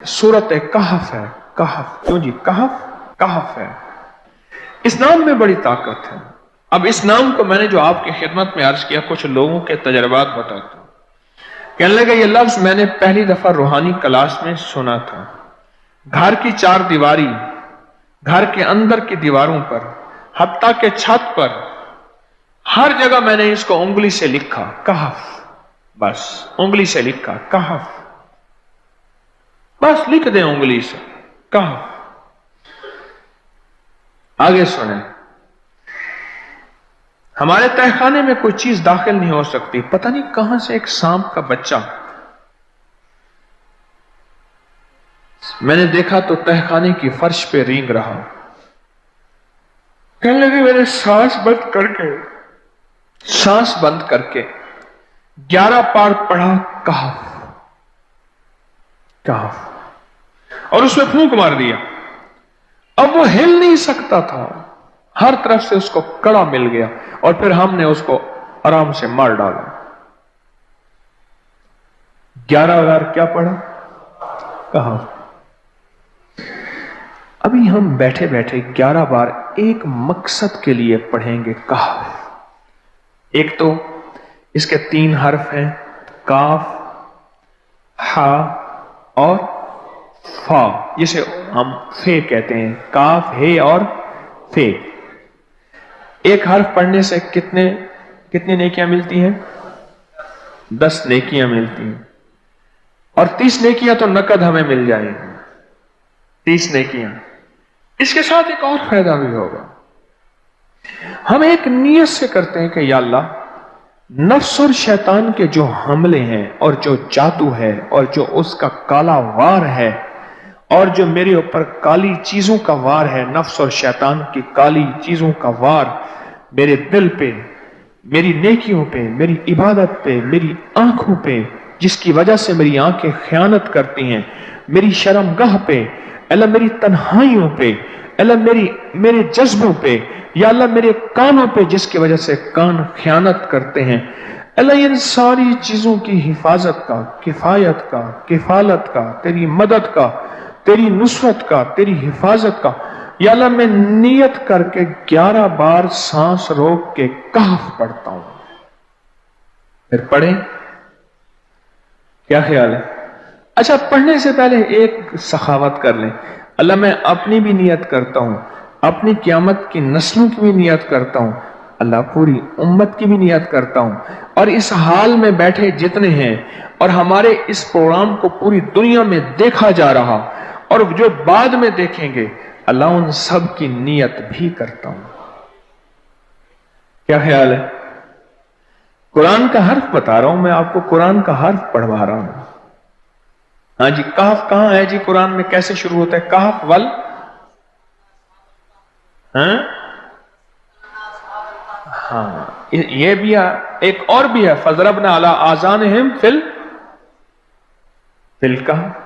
सूरत कहफ है। कहफ क्यों जी? कहफ कहफ है। इस नाम में बड़ी ताकत है। अब इस नाम को मैंने जो आपकी खिदमत में अर्ज किया, कुछ लोगों के तजर्बात बताता हूं। कहने लगे ये लफ्ज मैंने पहली दफा रूहानी क्लास में सुना था। घर की चार दीवारी, घर के अंदर की दीवारों पर, हत्ता के छत पर, हर जगह मैंने इसको उंगली से लिखा, कहफ। बस उंगली से लिखा कहफ, बस लिख दें उंगली से कहफ। आगे सुने, हमारे तहखाने में कोई चीज दाखिल नहीं हो सकती। पता नहीं कहां से एक सांप का बच्चा मैंने देखा तो तहखाने की फर्श पे रेंग रहा। कहने लगे मैंने सांस बंद करके 11 पार पढ़ा कहफ कहफ, और उसमें फूंक मार दिया। अब वो हिल नहीं सकता था, हर तरफ से उसको कड़ा मिल गया, और फिर हमने उसको आराम से मार डाला। 11 बार क्या पढ़ा? कहफ। अभी हम बैठे बैठे 11 बार एक मकसद के लिए पढ़ेंगे कहफ। एक तो इसके 3 हर्फ हैं, काफ, हा और फा, जिसे हम फे कहते हैं। काफ, हे और फे। एक हर्फ पढ़ने से कितनी नेकियां मिलती हैं? 10 नेकियां मिलती हैं, और 30 नेकियां तो नकद हमें मिल जाएंगी। 30 नेकियां। इसके साथ एक और फायदा भी होगा। हम एक नियत से करते हैं कि या अल्लाह, नफ्स और शैतान के जो हमले हैं और जो जादू है और जो उसका काला वार है और जो मेरे ऊपर काली चीजों का वार है, नफ्स और शैतान की काली चीजों का वार मेरे दिल पे, मेरी नेकियों पे, मेरी इबादत पे, मेरी आंखों पे, जिसकी वजह से मेरी आंखें खयानत करती हैं, मेरी शर्मगाह पे, अल्लाह मेरी तन्हाइयों पे, अल्लाह मेरे जज्बों पे, या अल्लाह मेरे कानों पे, जिसकी वजह से कान खयानत करते हैं, अल्लाह इन सारी चीजों की हिफाजत का, किफायत का, किफालत का, तेरी मदद का, तेरी नुसरत का, तेरी हिफाजत का, या अल्लाह मैं नियत करके 11 बार सांस रोक के कहफ पढ़ता हूं। फिर पढ़ें, क्या ख्याल है? अच्छा, पढ़ने से पहले एक सखावत कर लें। अल्लाह मैं अपनी भी नियत करता हूं, अपनी क़यामत की नस्लों की भी नियत करता हूं, अल्लाह पूरी उम्मत की भी नियत करता हूं, और इस हाल में बैठे जितने हैं और हमारे इस प्रोग्राम को पूरी दुनिया में देखा जा रहा और जो बाद में देखेंगे, अल्लाह उन सब की नियत भी करता हूं। क्या ख्याल है? कुरान का हर्फ बता रहा हूं मैं आपको, कुरान का हर्फ पढ़वा रहा हूं। हाँ जी, कहफ कहां है जी कुरान में? कैसे शुरू होता है कहफ? वल, हाँ, ये भी है। एक और भी है, फजरबना अला आज़ानिहिम फिल कहफ।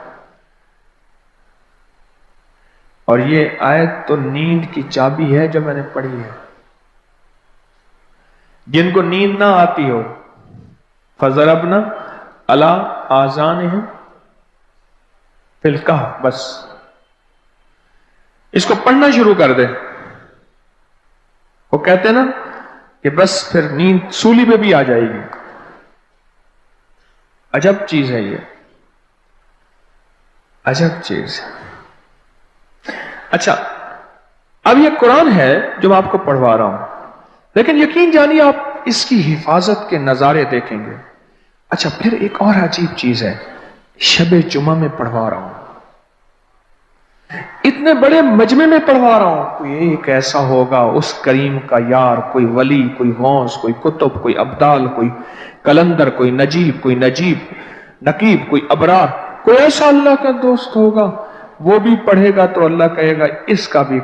और ये आयत तो नींद की चाबी है जो मैंने पढ़ी है। जिनको नींद ना आती हो, फजरबना अला आज़ानिहिम फिल कहफ, बस इसको पढ़ना शुरू कर दे। वो कहते हैं ना कि बस फिर नींद सूली पे भी आ जाएगी। अजब चीज है ये, अजब चीज। अच्छा, अब ये कुरान है जो मैं आपको पढ़वा रहा हूं, लेकिन यकीन जानिए आप इसकी हिफाजत के नजारे देखेंगे। अच्छा, फिर एक और अजीब चीज है, शबे जुमा में पढ़वा रहा हूं, इतने बड़े मजमे में पढ़वा रहा हूं। कोई एक ऐसा होगा उस करीम का यार, कोई वली, कोई गौस, कोई कुतुब, कोई अब्दाल, कोई कलंदर, कोई नकीब, कोई अबरार, कोई ऐसा अल्लाह का दोस्त होगा, वो भी पढ़ेगा तो अल्लाह कहेगा इसका भी